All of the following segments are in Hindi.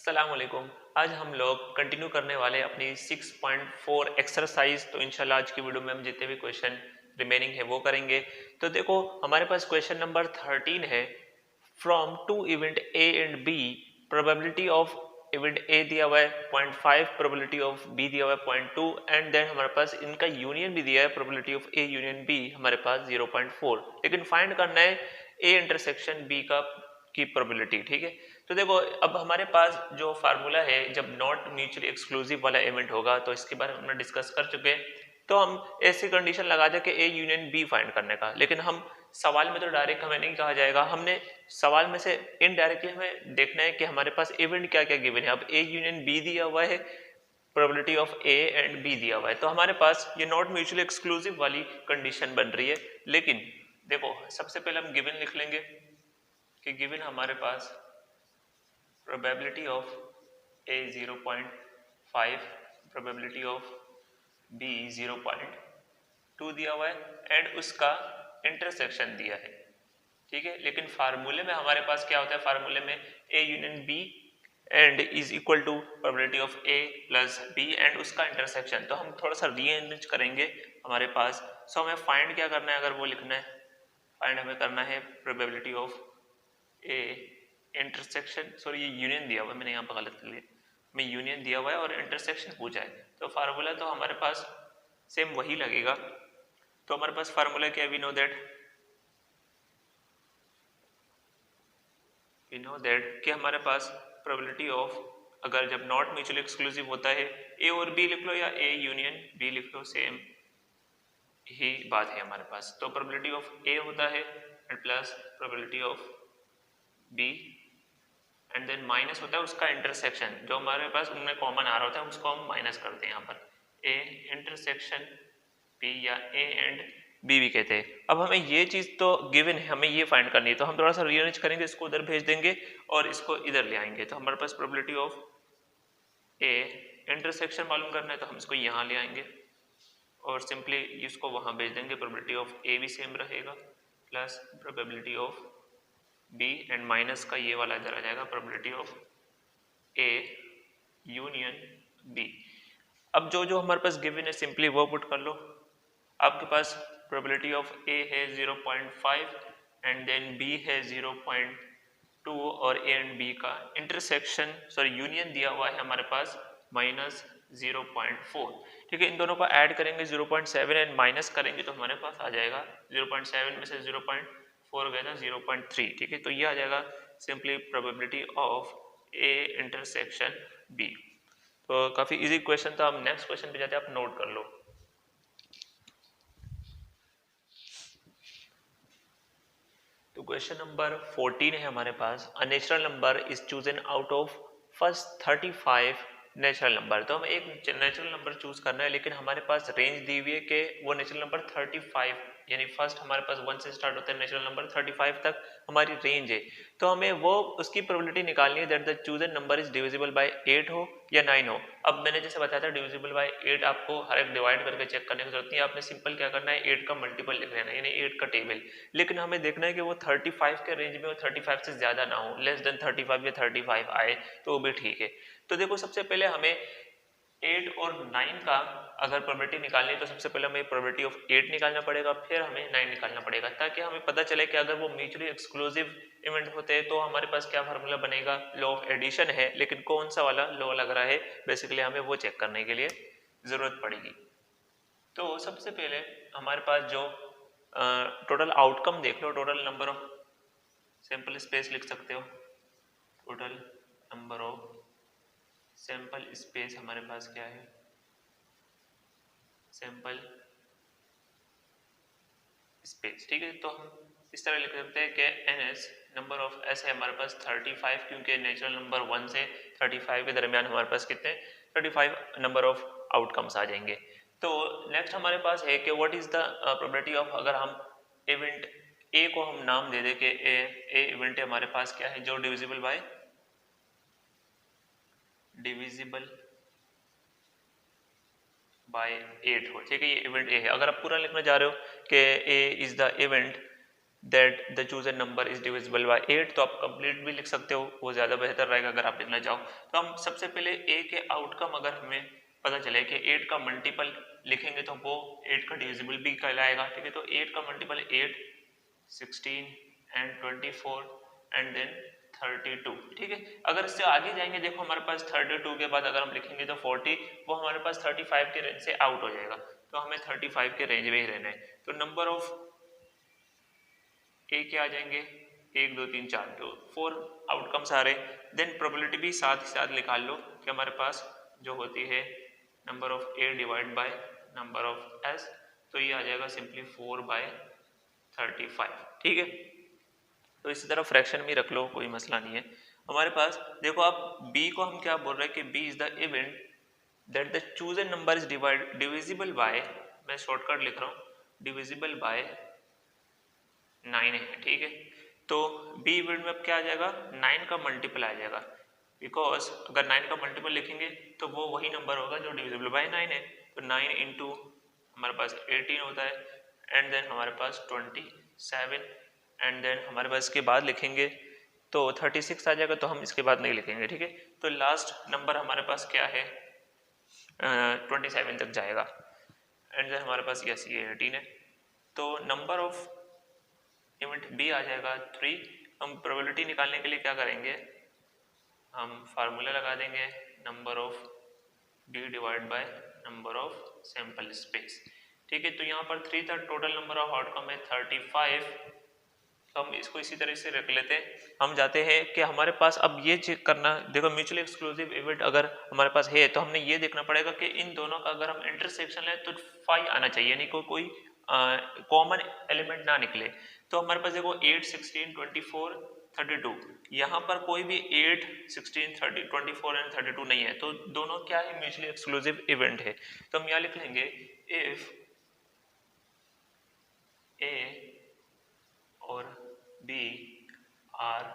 अस्सलाम वालेकुम। आज हम लोग कंटिन्यू करने वाले अपनी 6.4 एक्सरसाइज। तो इंशाल्लाह आज की वीडियो में हम जितने भी क्वेश्चन रिमेनिंग है वो करेंगे। तो देखो हमारे पास क्वेश्चन नंबर 13 है। From two event A and B probability of event A दिया हुआ है 0.5, प्रोबेबिलिटी ऑफ बी दिया हुआ है 0.2 एंड देन हमारे पास इनका यूनियन भी दिया है, probability of A union B हमारे पास 0.4। लेकिन फाइंड करना है ए इंटरसेक्शन बी का की प्रोबेबिलिटी। ठीक है, तो देखो अब हमारे पास जो फार्मूला है, जब नॉट म्यूचुअली एक्सक्लूसिव वाला इवेंट होगा तो इसके बारे में हमने डिस्कस कर चुके हैं। तो हम ऐसी कंडीशन लगा दे कि ए यूनियन बी फाइंड करने का, लेकिन हम सवाल में तो डायरेक्ट हमें नहीं कहा जाएगा। हमने सवाल में से इनडायरेक्टली हमें देखना है कि हमारे पास इवेंट क्या क्या गिवन है। अब ए यूनियन बी दिया हुआ है, probability of A and B दिया हुआ है, तो हमारे पास ये नॉट म्यूचुअली एक्सक्लूसिव वाली कंडीशन बन रही है। लेकिन देखो सबसे पहले हम गिवन लिख लेंगे कि गिवन हमारे पास probability of A 0.5, probability of B 0.2 दिया हुआ है एंड उसका इंटरसेक्शन दिया है। ठीक है, लेकिन फार्मूले में हमारे पास क्या होता है, फार्मूले में A union B and is equal to probability of A plus B and उसका इंटरसेक्शन। तो हम थोड़ा सा रीअरेंज करेंगे हमारे पास। सो हमें फाइंड क्या करना है, अगर वो लिखना है, फाइंड हमें करना है probability of A intersection, sorry ये यूनियन दिया हुआ है, मैंने यहाँ पर गलत कर लिया, मैं यूनियन दिया हुआ है और इंटरसेक्शन पूछा है। तो फार्मूला तो हमारे पास सेम वही लगेगा। तो हमारे पास फार्मूला क्या है, वी नो दैट कि हमारे पास प्रोबेबिलिटी ऑफ, अगर जब नॉट म्यूचुअली एक्सक्लूसिव होता है, ए और बी लिख लो या ए यूनियन बी लिख लो, सेम ही बात है हमारे पास। तो प्रोबेबिलिटी ऑफ ए होता है and plus probability of B and then minus होता है उसका इंटरसेक्शन। जो हमारे पास उनमें कॉमन आ रहा होता है उसको हम माइनस करते हैं यहाँ पर। ए इंटरसेक्शन बी या ए एंड बी भी कहते हैं। अब हमें ये चीज़ तो गिवन है, हमें ये फाइंड करनी है, तो हम थोड़ा सा रीअरेंज करेंगे, इसको उधर भेज देंगे और इसको इधर ले आएंगे। तो हमारे पास प्रोबेबिलिटी ऑफ ए इंटरसेक्शन मालूम करना है तो हम इसको यहाँ ले आएंगे और सिंपली इसको वहाँ भेज देंगे। प्रोबेबिलिटी ऑफ ए भी सेम रहेगा plus probability of B and minus का ये वाला इधर आ जाएगा, probability of A union B. अब जो जो हमारे पास गिवन है सिंपली वो पुट कर लो। आपके पास प्रोबेबिलिटी ऑफ ए है 0.5 एंड देन बी है 0.2 और ए एंड बी का इंटरसेक्शन सॉरी यूनियन दिया हुआ है हमारे पास -0.4। ठीक है, इन दोनों को ऐड करेंगे 0.7 एंड माइनस करेंगे तो हमारे पास आ जाएगा 0.7 में से 0.4 गया था 0.3। ठीक है, तो ये आ जाएगा simply probability of A intersection B. तो काफ़ी इजी क्वेश्चन था। हम नेक्स्ट क्वेश्चन पे जाते हैं, आप नोट कर लो। तो क्वेश्चन नंबर 14 है हमारे पास, a natural number is chosen out of first 35 natural number. तो हमें एक नेचुरल नंबर चूज करना है, लेकिन हमारे पास रेंज दी हुई है कि वो नेचुरल नंबर 35 यानी फर्स्ट हमारे पास 1 से स्टार्ट होता है, नेचुरल नंबर 35 तक हमारी रेंज है। तो हमें वो उसकी प्रोबेबिलिटी निकालनी है that the chosen number is divisible by 8 हो या 9 हो। अब मैंने जैसे बताया था डिविजिबल बाय 8 आपको हर एक डिवाइड करके चेक करने की जरूरत नहीं है, आपने सिंपल क्या करना है 8 का मल्टीपल लिख लेना है, यानी 8 का टेबल। लेकिन हमें देखना है कि वो 35 के रेंज में, वो 35 से ज्यादा ना हो, लेस देन 35 या 35 आए तो वो भी ठीक है। तो देखो सबसे पहले हमें 8 और 9 का अगर प्रोबेबिलिटी निकालनी है तो सबसे पहले हमें प्रोबेबिलिटी ऑफ 8 निकालना पड़ेगा, फिर हमें 9 निकालना पड़ेगा, ताकि हमें पता चले कि अगर वो म्यूचुअली एक्सक्लूसिव इवेंट होते हैं तो हमारे पास क्या फार्मूला बनेगा, लॉ ऑफ एडिशन है, लेकिन कौन सा वाला लॉ लग रहा है बेसिकली हमें वो चेक करने के लिए जरूरत पड़ेगी। तो सबसे पहले हमारे पास जो टोटल आउटकम देख लो, total number of sample space लिख सकते हो, total number of sample space हमारे पास क्या है, सैंपल स्पेस। ठीक है, तो हम इस तरह लिख सकते हैं कि NS नंबर ऑफ S है हमारे पास 35, क्योंकि नेचुरल नंबर 1 से 35 के दरमियान हमारे पास कितने 35 नंबर ऑफ आउटकम्स आ जाएंगे। तो नेक्स्ट हमारे पास है कि what is the probability of, अगर हम इवेंट A को हम नाम दे दे कि ए इवेंट हमारे पास क्या है जो डिविजिबल बाय बाय 8 हो। ठीक है, ये इवेंट ए है। अगर आप पूरा लिखना चाह रहे हो कि A is the event that the chosen number is divisible by 8, तो आप कंप्लीट भी लिख सकते हो, वो ज़्यादा बेहतर रहेगा अगर आप लिखना चाहो। तो हम सबसे पहले ए के आउटकम अगर हमें पता चले कि 8 का मल्टीपल लिखेंगे तो वो 8 का डिविजिबल भी कहलाएगा, ठीक है। तो 8 का मल्टीपल 8, 16 एंड 24 एंड देन 32, ठीक है। अगर इससे आगे जाएंगे, देखो हमारे पास 32 के बाद अगर हम लिखेंगे तो 40, वो हमारे पास 35 के रेंज से आउट हो जाएगा, तो हमें 35 के रेंज में ही रहना है। तो नंबर ऑफ ए क्या आ जाएंगे, 1 2 3 4, तो 4 आउटकम्स आ रहे। देन प्रोबेबिलिटी भी साथ ही साथ निकाल लो कि हमारे पास जो होती है number of A divide by number of S, तो ये आ जाएगा सिंपली 4/35, ठीक है। तो इसी तरह फ्रैक्शन में रख लो, कोई मसला नहीं है। हमारे पास देखो आप b को हम क्या बोल रहे हैं कि b is the event that the chosen number is divisible bye, मैं शॉर्टकट लिख रहा हूँ, डिविजिबल बाय 9 है, ठीक है। तो b इवेंट में अब क्या आ जाएगा, 9 का मल्टीपल आ जाएगा, बिकॉज अगर 9 का मल्टीपल लिखेंगे तो वो वही नंबर होगा जो डिविजिबल बाय 9 है। तो 9 इंटू हमारे पास 18 होता है, एंड देन हमारे पास 27, एंड देन हमारे पास इसके बाद लिखेंगे तो 36 आ जाएगा, तो हम इसके बाद नहीं लिखेंगे, ठीक है। तो लास्ट नंबर हमारे पास क्या है, 27 तक जाएगा, एंड देन हमारे पास यस ये 18 है। तो नंबर ऑफ इवेंट बी आ जाएगा 3। हम प्रोबेबिलिटी निकालने के लिए क्या करेंगे, हम फार्मूला लगा देंगे number of D divide by number of sample space, ठीक है। तो यहाँ पर 3 था, टोटल नंबर ऑफ आउटकम है 35। तो हम इसको इसी तरह से रख लेते हैं। हम जाते हैं कि हमारे पास अब ये चेक करना, देखो म्यूचुअली एक्सक्लूसिव इवेंट अगर हमारे पास है तो हमने ये देखना पड़ेगा कि इन दोनों का अगर हम इंटरसेक्शन है तो 5 आना चाहिए, यानी कोई कॉमन एलिमेंट ना निकले। तो हमारे पास देखो 8, 16, 24, 32, यहाँ पर कोई भी 8, 16, 30, 24 एंड 32 नहीं है, तो दोनों क्या है, म्यूचुअली एक्सक्लूसिव इवेंट है। तो हम यहाँ लिख लेंगे इफ ए और B are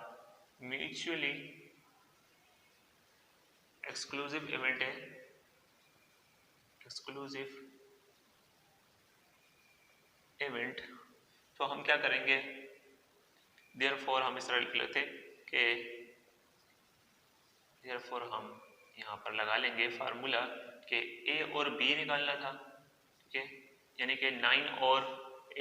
mutually exclusive event है, exclusive event, तो हम क्या करेंगे, therefore हम इस तरह लिख लेते कि therefore हम यहाँ पर लगा लेंगे फार्मूला कि A और B निकालना था, ठीक है, यानी कि 9 और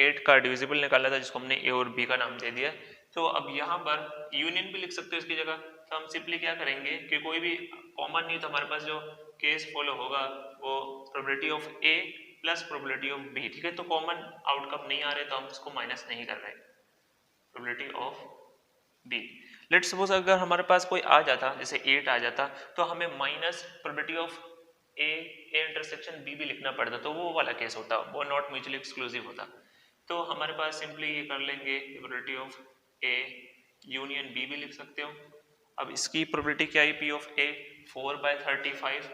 8 का डिविजिबल निकालना था, जिसको हमने A और B का नाम दे दिया। तो अब यहाँ पर यूनियन भी लिख सकते हो इसकी जगह। तो हम सिंपली क्या करेंगे कि कोई भी कॉमन नहीं, तो हमारे पास जो केस फॉलो होगा वो probability of A plus probability of B, ठीक है। तो कॉमन आउटकम नहीं आ रहे तो हम इसको माइनस नहीं कर रहे, probability of B। Let suppose अगर हमारे पास कोई आ जाता, जैसे 8 आ जाता, तो हमें minus probability of A intersection B भी लिखना पड़ता, तो वो वाला केस होता, वो नॉट म्यूचुअली एक्सक्लूसिव होता। तो हमारे पास सिंपली ये कर लेंगे, probability of A union B भी लिख सकते हो। अब इसकी प्रोबेबिलिटी क्या है, P ऑफ A 4/35,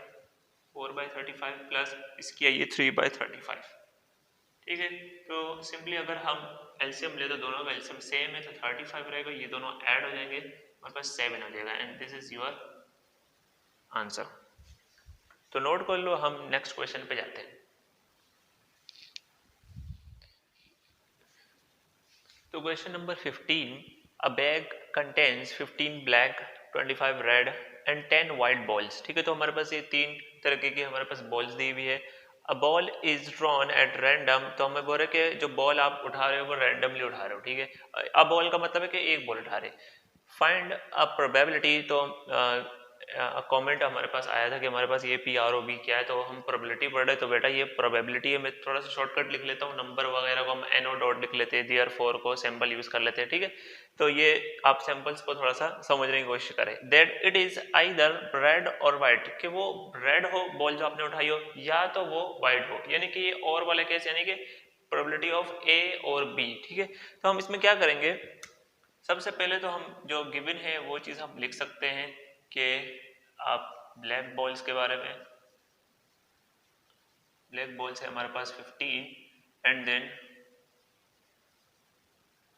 4/35 प्लस इसकी आई है 3/35, ठीक है। तो सिंपली अगर हम एलसीएम ले तो दोनों का एलसीएम सेम है, तो 35 रहेगा, ये दोनों ऐड हो जाएंगे, हमारे पास 7 हो जाएगा, and this is your answer. तो नोट कर लो, हम नेक्स्ट क्वेश्चन पे जाते हैं। तो question number 15, a bag contains 15 black, 25 red and 10 white balls, ठीक है। तो हमारे पास ये 3 तरीके की हमारे पास बॉल्स दी हुई है। A ball is drawn at random, तो हमें बोल रहे कि जो बॉल आप उठा रहे हो वो रैंडमली उठा रहे हो, ठीक है। अ बॉल का मतलब है कि एक बॉल उठा रहे। फाइंड अ प्रोबेबिलिटी, तो कमेंट हमारे पास आया था कि हमारे पास ये PROB क्या है, तो हम प्रोबेबिलिटी पढ़ रहे, तो बेटा ये प्रोबेबिलिटी है। मैं थोड़ा सा शॉर्टकट लिख लेता हूँ, नंबर वगैरह को हम NO डॉट लिख लेते हैं, देयरफॉर को सैंपल यूज कर लेते हैं, ठीक है। तो ये आप सैंपल्स को थोड़ा सा समझने की कोशिश करें। That it is either red और व्हाइट, कि वो रेड हो बॉल जो आपने उठाई हो, या तो वो व्हाइट हो, यानी कि ये और वाला केस, यानी कि प्रोबेबिलिटी ऑफ A और B, ठीक है। तो हम इसमें क्या करेंगे, सबसे पहले तो हम जो गिवन है वो चीज़ हम लिख सकते हैं कि आप ब्लैक बॉल्स के बारे में, ब्लैक बॉल्स है हमारे पास 15, and then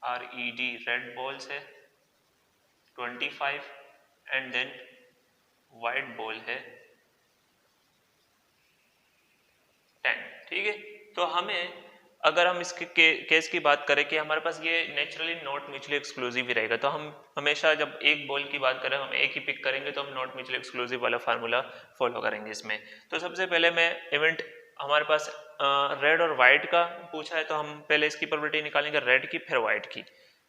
RED red balls है 25, एंड देन वाइट बॉल है 10, ठीक है। तो हमें अगर हम इसके केस की बात करें कि हमारे पास ये नेचुरली नॉट म्यूचुअली एक्सक्लूसिव ही रहेगा, तो हम हमेशा जब एक बॉल की बात करें हम एक ही पिक करेंगे, तो हम नॉट म्यूचुअली एक्सक्लूसिव वाला फार्मूला फॉलो करेंगे इसमें। तो सबसे पहले मैं इवेंट हमारे पास रेड और वाइट का पूछा है, तो हम पहले इसकी प्रोबेबिलिटी निकालेंगे रेड की फिर वाइट की।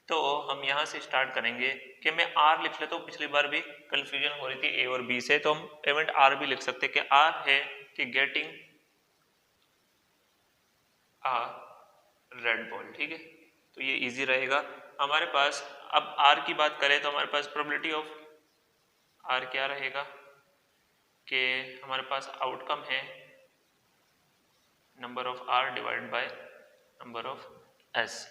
तो हम यहाँ से स्टार्ट करेंगे कि मैं आर लिख लेता हूँ, पिछली बार भी कंफ्यूजन हो रही थी ए और बी से, तो हम इवेंट आर भी लिख सकते हैं कि आर है कि गेटिंग आ रेड बॉल, ठीक है। तो ये इजी रहेगा हमारे पास। अब आर की बात करें तो हमारे पास प्रोबेबिलिटी ऑफ आर क्या रहेगा कि हमारे पास आउटकम है number of R divide by number of S,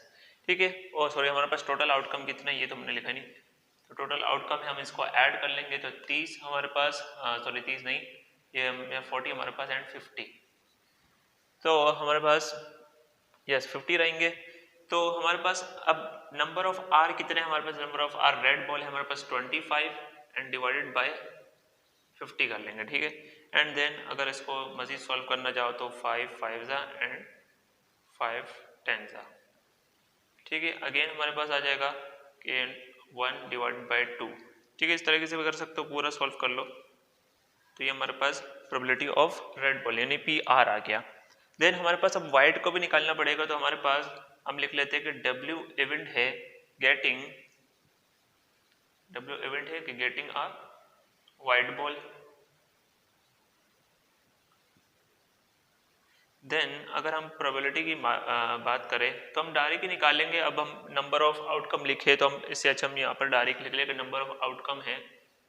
ठीक है। और सॉरी हमारे पास टोटल आउटकम कितना है ये तो हमने लिखा नहीं, तो टोटल आउटकम है हम इसको ऐड कर लेंगे, तो 30 हमारे पास, सॉरी 30 नहीं, ये 40 हमारे पास एंड 50, तो हमारे पास यस 50 रहेंगे। तो हमारे पास अब नंबर ऑफ आर कितने हैं, हमारे पास number of R red ball है हमारे पास 25 एंड डिवाइडेड बाय 50 कर लेंगे, ठीक है। एंड देन अगर इसको मजीद सॉल्व करना चाहो तो 5 5 जा एंड 5 10 जा, ठीक है। अगेन हमारे पास आ जाएगा कि 1 डिवाइडेड बाय 2, ठीक है। इस तरीके से भी कर सकते हो, पूरा सॉल्व कर लो। तो ये हमारे पास प्रोबेबिलिटी ऑफ रेड बॉल यानी पी आर आ गया। देन हमारे पास अब वाइट को भी निकालना पड़ेगा, तो हमारे पास हम लिख लेते हैं कि डब्ल्यू इवेंट है गेटिंग, डब्ल्यू इवेंट है कि getting a white ball. Then अगर हम प्रोबेबिलिटी की बात करें तो हम डायरेक्ट ही निकालेंगे। अब हम नंबर ऑफ आउटकम लिखे तो हम इससे अच्छा हम यहाँ पर डायरेक्ट लिख लेंगे नंबर ऑफ आउटकम है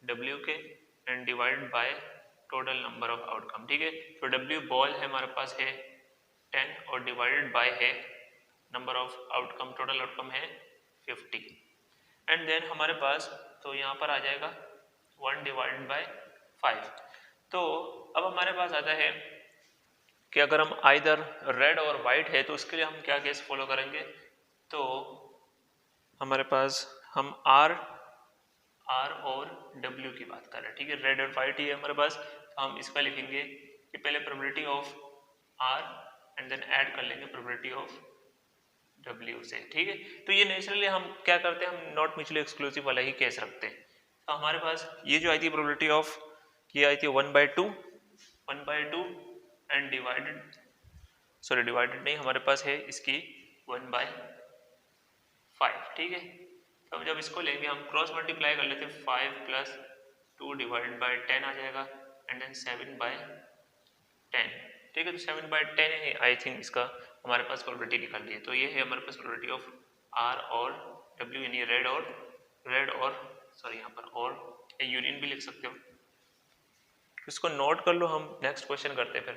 डब्ल्यू के and divide by total number of outcome, ठीक है। तो डब्ल्यू बॉल है हमारे पास है 10 और डिवाइडेड बाय है number of outcome, total outcome है 50 एंड देन हमारे पास तो यहाँ पर आ जाएगा 1 डिवाइडेड बाय 5। तो अब हमारे पास आता है कि अगर हम आइदर रेड और वाइट है तो उसके लिए हम क्या केस फॉलो करेंगे। तो हमारे पास हम आर और डब्ल्यू की बात कर रहे हैं, ठीक है। रेड और वाइट ही है हमारे पास, तो हम इसका लिखेंगे कि पहले probability of R and then add कर लेंगे प्रोबेबिलिटी ऑफ डब्ल्यू से, ठीक है। तो ये नेचुरली हम क्या करते हैं, हम नॉट म्यूचुअली एक्सक्लूसिव वाला ही केस रखते हैं। तो हमारे पास ये जो आई थी प्रोबेबिलिटी ऑफ, ये आई थी 1/2 एंड डिवाइडेड, सॉरी डिवाइडेड नहीं, हमारे पास है इसकी 1/5, ठीक है। तो हम जब इसको लेंगे हम क्रॉस मल्टीप्लाई कर लेते हैं, 5 + 2 डिवाइडेड बाय 10 आ जाएगा एंड देन 7/10, ठीक है। तो 7/10 है आई थिंक इसका हमारे पास प्रोबेबिलिटी निकल रही है। तो ये है हमारे पास प्रोबेबिलिटी ऑफ आर और डब्ल्यू यानी रेड और सॉरी यहाँ पर और यूनियन भी लिख सकते हो, इसको नोट कर लो। हम नेक्स्ट क्वेश्चन करते हैं फिर।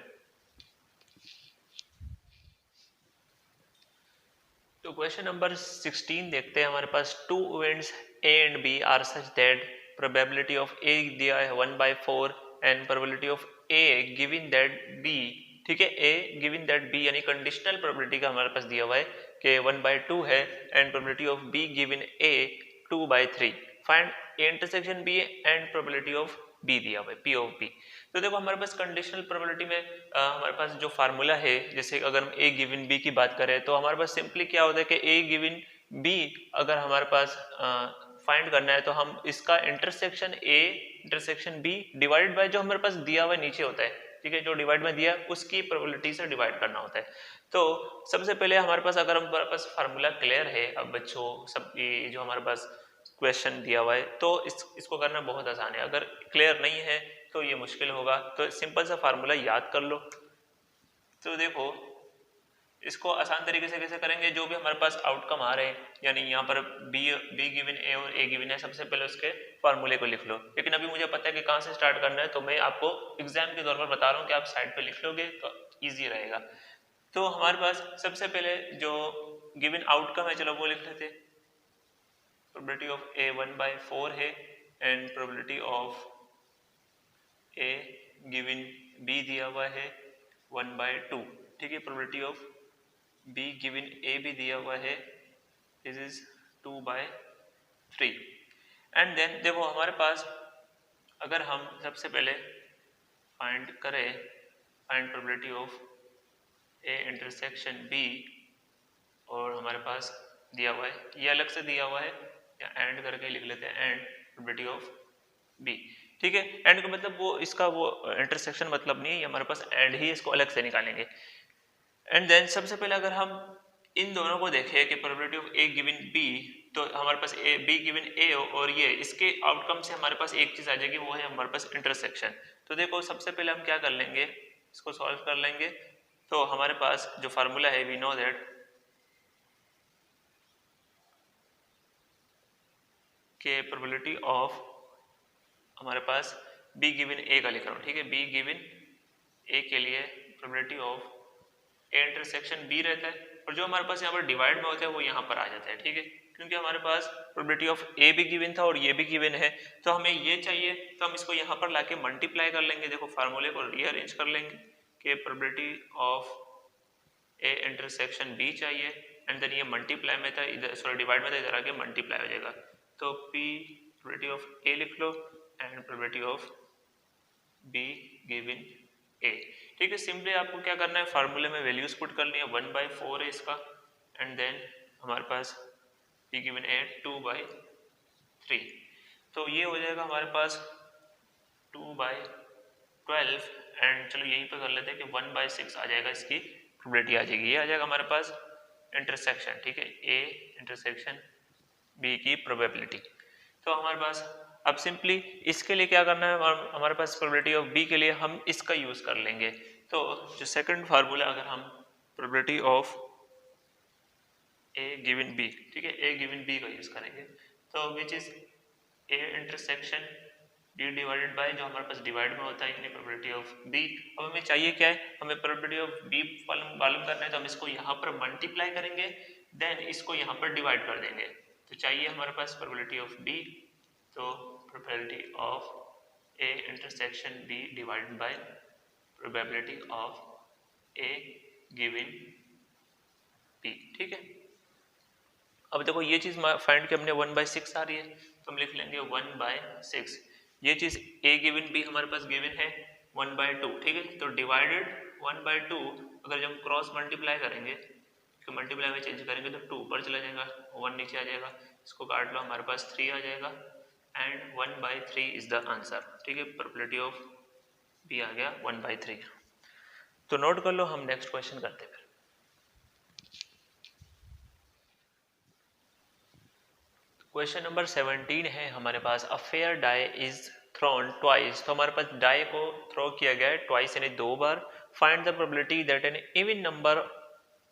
तो क्वेश्चन नंबर 16 देखते हैं। हमारे पास two events A and B are such that probability of A दिया है 1/4 and probability of A given that B, ठीक है। ए गिवन दैट बी यानी कंडीशनल प्रोबेबिलिटी का हमारे पास दिया हुआ है कि 1/2 है and probability of B given A 2/3। Find A intersection B and probability of B दिया हुआ है पी ऑफ बी। तो देखो हमारे पास कंडीशनल प्रोबेबिलिटी में हमारे पास जो फार्मूला है, जैसे अगर हम ए गिवन बी की बात करें तो हमारे पास सिंपली क्या होता है कि ए गिवन बी अगर हमारे पास फाइंड करना है तो हम इसका intersection A intersection B divided by जो हमारे पास दिया हुआ नीचे होता है, ठीक है, जो डिवाइड में दिया उसकी प्रोबेबिलिटी से डिवाइड करना होता है। तो सबसे पहले हमारे पास अगर हमारे पास फार्मूला क्लियर है, अब बच्चों सब ये जो हमारे पास क्वेश्चन दिया हुआ है तो इसको करना बहुत आसान है। अगर क्लियर नहीं है तो ये मुश्किल होगा, तो सिंपल सा फार्मूला याद कर लो। तो देखो इसको आसान तरीके से कैसे करेंगे, जो भी हमारे पास आउटकम आ रहे हैं यानी यहाँ पर बी गिवन ए और ए गिवन है, सबसे पहले उसके फार्मूले को लिख लो। लेकिन अभी मुझे पता है कि कहाँ से स्टार्ट करना है, तो मैं आपको एग्जाम के तौर पर बता रहा हूँ कि आप साइड पे लिख लोगे तो ईजी रहेगा। तो हमारे पास सबसे पहले जो गिवन आउटकम है चलो वो लिख लेते हैं। प्रोबेबिलिटी ऑफ ए 1/4 है and probability of A given B दिया हुआ है 1/2, ठीक है। Probability of B given A भी दिया हुआ है, दिस इज 2/3 एंड देन देखो हमारे पास अगर हम सबसे पहले फाइंड करें find probability of A intersection B, और हमारे पास दिया हुआ है, ये अलग से दिया हुआ है, या एंड करके लिख लेते हैं एंड प्रोबेबिलिटी ऑफ बी। ठीक है, एंड का मतलब वो इसका वो इंटरसेक्शन मतलब नहीं है, हमारे पास एंड ही, इसको अलग से निकालेंगे। एंड देन सबसे पहले अगर हम इन दोनों को देखें कि probability of A given B, तो हमारे पास ए बी गिवन ए और ये इसके आउटकम से हमारे पास एक चीज आ जाएगी, वो है हमारे पास इंटरसेक्शन। तो देखो सबसे पहले हम क्या कर लेंगे, इसको सॉल्व कर लेंगे। तो हमारे पास जो फार्मूला है, वी नो दैट के प्रोबेबिलिटी ऑफ हमारे पास बी गिवन ए का लिख रहा हूँ, ठीक है, बी गिवन ए के लिए probability of A intersection B रहता है, और जो हमारे पास यहाँ पर डिवाइड में होता है वो यहाँ पर आ जाता है। ठीक है, क्योंकि हमारे पास प्रोबेबिलिटी ऑफ ए भी गिवन था और ये भी गिवन है, तो हमें ये चाहिए, तो हम इसको यहाँ पर लाके मल्टीप्लाई कर लेंगे। देखो फार्मूले को रीअरेंज कर लेंगे कि probability of A intersection B चाहिए, एंड देन ये मल्टीप्लाई में था इधर, सॉरी डिवाइड में था, इधर आके मल्टीप्लाई हो जाएगा। तो पी प्रोबेबिलिटी ऑफ ए लिख लो and probability of B given A. ठीक है, सिंपली आपको क्या करना है, फार्मूले में वैल्यूज पुट करनी है, 1/4 है इसका, एंड देन हमारे पास बी गिवन ए 2/3, तो ये हो जाएगा हमारे पास 2/12, एंड चलो यहीं पे कर लेते हैं कि 1/6 आ जाएगा, इसकी प्रोबेबिलिटी आ जाएगी, ये आ जाएगा हमारे पास इंटरसेक्शन। ठीक है, ए इंटरसेक्शन बी की प्रोबेबिलिटी। तो हमारे पास अब सिंपली इसके लिए क्या करना है, हमारे पास प्रोबेबिलिटी ऑफ बी के लिए हम इसका यूज कर लेंगे। तो जो सेकंड फार्मूला, अगर हम probability of A given B, ठीक है, ए गिवन बी का यूज करेंगे, तो which is A intersection B divided by जो हमारे पास डिवाइड में होता है यानी प्रोबेबिलिटी ऑफ बी। अब हमें चाहिए क्या है, हमें प्रोबेबिलिटी ऑफ बी मालूम करना है, तो हम इसको यहाँ पर मल्टीप्लाई करेंगे, देन इसको यहाँ पर डिवाइड कर देंगे। तो चाहिए हमारे पास प्रोबेबिलिटी ऑफ बी, तो probability of A intersection B divided by probability of A given B. ठीक है, अब देखो ये चीज फाइंड की हमने 1/6 आ रही है, तो हम लिख लेंगे 1/6। ये चीज ए गिवन बी हमारे पास गिवन है 1/2। ठीक है, तो डिवाइडेड 1/2, अगर जब हम क्रॉस मल्टीप्लाई करेंगे, तो मल्टीप्लाई में चेंज करेंगे तो 2 ऊपर चला जाएगा, 1 नीचे आ जाएगा, इसको काट लो, हमारे पास 3 आ जाएगा, एंड 1/3 इज द आंसर। ठीक है, प्रोबेबिलिटी ऑफ बी आ गया 1/3। तो नोट कर लो, हम नेक्स्ट क्वेश्चन करते हैं। क्वेश्चन नंबर 17 है हमारे पास, a fair die is thrown twice. तो हमारे पास डाई को थ्रो किया गया है ट्वाइस यानी 2 बार। Find the probability that an even number,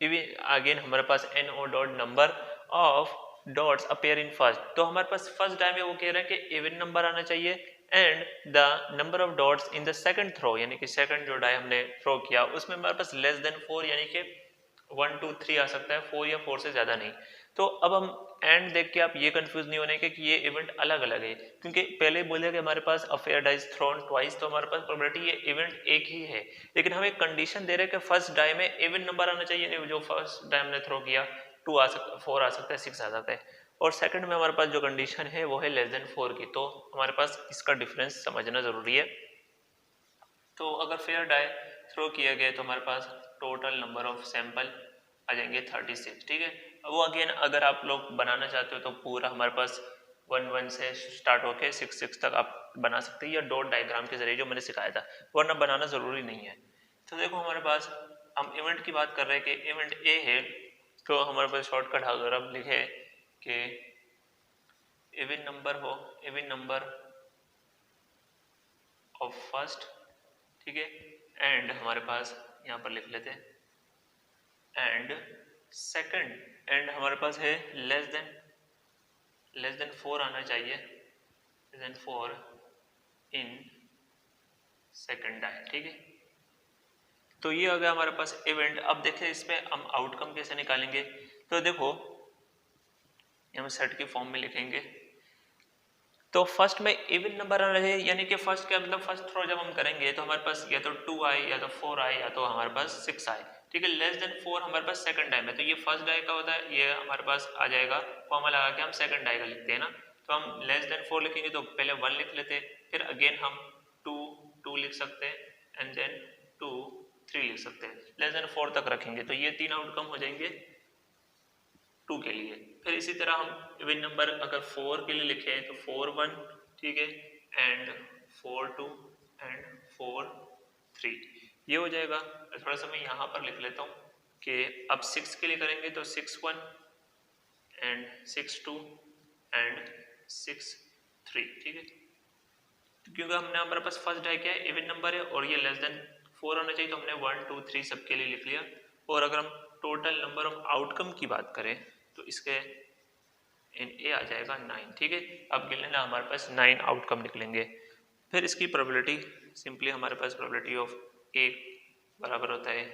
even again हमारे पास an odd number of dots appear in first. तो हमारे पास फर्स्ट डाई में वो कह रहा है कि इवन नंबर आना चाहिए, and the number of dots in the second throw, यानी कि सेकंड जो डाई हमने थ्रो किया उसमें हमारे पास लेस देन 4, यानी कि 1 2 3 आ सकता है, 4 या 4 से ज्यादा नहीं। तो अब हम एंड देख के आप ये कंफ्यूज नहीं होने के कि ये इवेंट अलग अलग है, क्योंकि पहले बोले कि हमारे पास अफेयर डाइज थ्रोन ट्वाइस, तो हमारे पास प्रोबेबिलिटी ये इवेंट एक ही है, लेकिन हम एक कंडीशन दे रहे हैं कि फर्स्ट डाई में इवन नंबर आना चाहिए, जो फर्स्ट डाई हमने थ्रो किया 2 आ सकता, 4 आ सकता है, 6 आ सकता है, और सेकंड में हमारे पास जो कंडीशन है वो है लेस देन 4 की। तो हमारे पास इसका डिफरेंस समझना जरूरी है। तो अगर फेयर डाई थ्रो किया गया तो हमारे पास टोटल नंबर ऑफ सैंपल आ जाएंगे 36। ठीक है, वो अगेन अगर आप लोग बनाना चाहते हो तो पूरा हमारे पास 1 1 से स्टार्ट होके 6 6 तक आप बना सकते हैं, या डॉट डायग्राम के जरिए जो मैंने सिखाया था, वरना बनाना जरूरी नहीं है। तो देखो हमारे पास हम इवेंट की बात कर रहे हैं कि इवेंट ए है, तो हमारे पास शॉर्टकट अगर हम लिखे कि इवन नंबर हो, इवन नंबर ऑफ फर्स्ट, ठीक है, एंड हमारे पास यहाँ पर लिख लेते हैं एंड सेकंड, एंड हमारे पास है लेस देन 4 आना चाहिए, लेस देन 4 इन सेकंड डाई। ठीक है, तो ये हो गया हमारे पास इवेंट। अब देखें इसमें हम आउटकम कैसे निकालेंगे, तो देखो हम सेट की फॉर्म में लिखेंगे, तो फर्स्ट में इवन नंबर आना चाहिए, यानी कि फर्स्ट का मतलब फर्स्ट थ्रो जब हम करेंगे तो हमारे पास या तो 2 आए, या तो 4 आए, या तो हमारे पास 6 आए। ठीक है, लेस देन 4 हमारे पास सेकंड डाई में, तो ये फर्स्ट डाई का होता है, ये हमारे पास आ जाएगा, फॉर्मूला लगा के हम सेकंड डाई का लिखते हैं ना, तो हम लेस देन 4 लिखेंगे तो पहले 1 लिख लेते हैं, फिर अगेन हम 2 लिख सकते हैं, एंड देन 2 3 लिख सकते हैं, लेस देन 4 तक रखेंगे, तो ये 3 आउटकम हो जाएंगे 2 के लिए। फिर इसी तरह हम इवन नंबर अगर 4 के लिए लिखें तो 4 1, ठीक है, एंड 4 2 एंड 4 3, ये हो जाएगा। थोड़ा सा मैं यहाँ पर लिख लेता हूँ कि अब 6 के लिए करेंगे तो 6 1 एंड 6 2 एंड 6 3, ठीक है, क्योंकि हमने हमारे पास फर्स्ट डाई क्या है, इवन नंबर है और ये लेस देन 4 होना चाहिए, तो हमने 1 2 3 सबके लिए लिख लिया। और अगर हम टोटल नंबर ऑफ आउटकम की बात करें तो इसके इन ए आ जाएगा 9, ठीक है। अब गिन लेना हमारे पास 9 आउटकम निकलेंगे। फिर इसकी प्रोबेबिलिटी सिंपली हमारे पास प्रोबेबिलिटी ऑफ ए बराबर होता है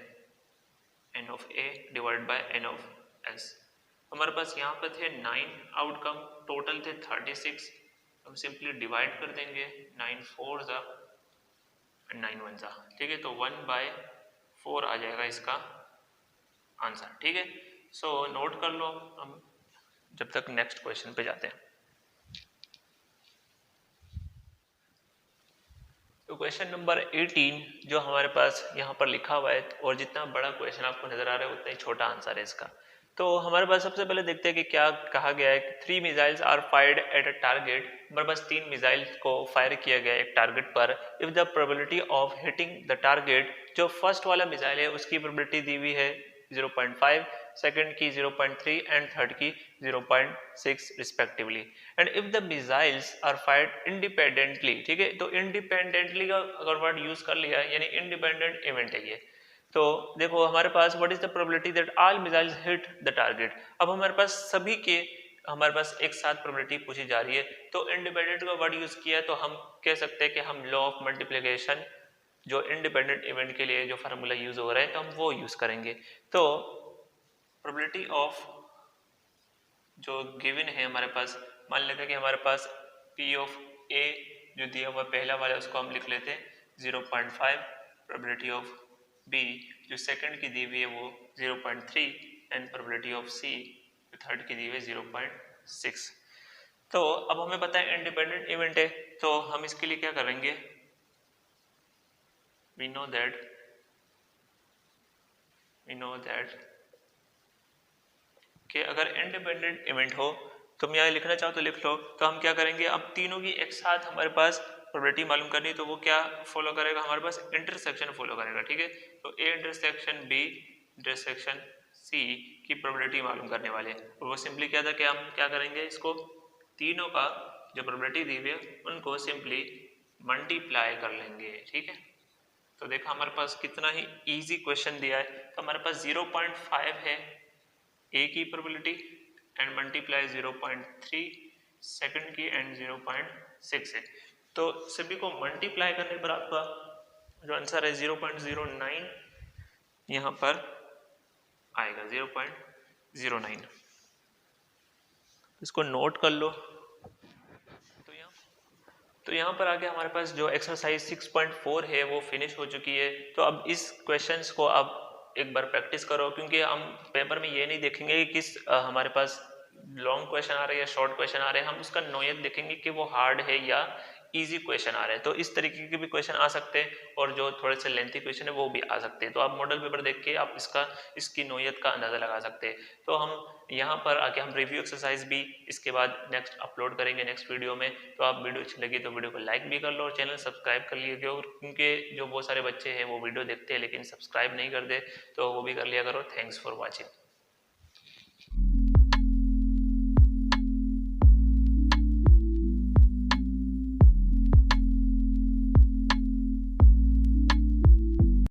N of A divide by N of S. हमारे पास यहाँ पे थे 9 आउटकम, टोटल थे 36, हम सिंपली डिवाइड कर देंगे, 9 4 जा 9 1 जा, ठीक है, तो 1/4 आ जाएगा इसका आंसर, ठीक है। सो नोट कर लो हम जब तक नेक्स्ट क्वेश्चन पे जाते हैं। तो क्वेश्चन नंबर 18 जो हमारे पास यहाँ पर लिखा हुआ है, और जितना बड़ा क्वेश्चन आपको नजर आ रहा है उतना ही छोटा आंसर है इसका। तो हमारे पास सबसे पहले देखते हैं कि क्या कहा गया है। 3 missiles are fired at a target, हमारे पास 3 मिसाइल को फायर किया गया एक टारगेट पर। If the probability of hitting the target, जो फर्स्ट वाला मिसाइल है उसकी प्रोबेबिलिटी दी हुई है 0.5, सेकंड की 0.3 एंड थर्ड की 0.6 respectively. And if the missiles are fired independently, ठीक है, तो इंडिपेंडेंटली का अगर वर्ड यूज कर लिया यानी इंडिपेंडेंट इवेंट है ये। तो देखो हमारे पास what is the probability that all missiles hit the target. अब हमारे पास सभी के हमारे पास एक साथ प्रोबेबिलिटी पूछी जा रही है, तो इंडिपेंडेंट का वर्ड यूज किया तो हम कह सकते हैं कि हम लॉ ऑफ मल्टीप्लिकेशन जो इंडिपेंडेंट इवेंट के लिए जो फार्मूला यूज हो रहा है तो हम वो यूज करेंगे। तो प्रोबेबिलिटी ऑफ जो गिवन है हमारे पास, मान लेते हैं कि हमारे पास P ऑफ A जो दिया हुआ पहला वाला उसको हम लिख लेते हैं 0.5, प्रोबेबिलिटी ऑफ B जो सेकंड की दी हुई है वो 0.3 एंड प्रोबेबिलिटी ऑफ C जो थर्ड की दी हुई है 0.6। तो अब हमें पता है इंडिपेंडेंट इवेंट है, तो हम इसके लिए क्या करेंगे, we know that कि अगर इंडिपेंडेंट इवेंट हो तो मैं यहाँ लिखना चाहो तो लिख लो। तो हम क्या करेंगे, अब तीनों की एक साथ हमारे पास प्रोबेबिलिटी मालूम करनी, तो वो क्या फॉलो करेगा, हमारे पास इंटरसेक्शन फॉलो करेगा, ठीक है। तो A intersection B intersection C की प्रोबेबिलिटी मालूम करने वाले, और वो सिंपली क्या था कि हम क्या करेंगे, इसको तीनों का जो प्रोबेबिलिटी दी हुई है उनको सिंपली मल्टीप्लाई कर लेंगे, ठीक है। तो देखा हमारे पास कितना ही इजी क्वेश्चन दिया है। तो हमारे पास 0.5 है ए की प्रोबेबिलिटी एंड मल्टीप्लाई 0.3 सेकंड की एंड 0.6 है। तो सभी को मल्टीप्लाई करने पर आपका जो आंसर है 0.09 यहाँ पर आएगा, 0.09। इसको नोट कर लो। तो यहाँ पर आगे हमारे पास जो एक्सरसाइज 6.4 है वो फिनिश हो चुकी है। तो अब इस क्वेश्चंस को आप एक बार प्रैक्टिस करो, क्योंकि हम पेपर में ये नहीं देखेंगे कि किस हमारे पास लॉन्ग क्वेश्चन आ रहे हैं या शॉर्ट क्वेश्चन आ रहे हैं, हम उसका नोयत देखेंगे कि वो हार्ड है या इजी क्वेश्चन आ रहे हैं। तो इस तरीके के भी क्वेश्चन आ सकते हैं, और जो थोड़े से लेंथी क्वेश्चन है वो भी आ सकते हैं। तो आप मॉडल पेपर देख के आप इसकी नोयत का अंदाजा लगा सकते हैं। तो हम यहाँ पर आके हम रिव्यू एक्सरसाइज भी इसके बाद नेक्स्ट अपलोड करेंगे नेक्स्ट वीडियो में। तो आप वीडियो अच्छी लगी तो वीडियो को लाइक भी कर लो और चैनल सब्सक्राइब कर लीजिए, क्योंकि जो बहुत सारे बच्चे हैं वो वीडियो देखते हैं लेकिन सब्सक्राइब नहीं करते, तो वो भी कर लिया करो। Thanks for watching.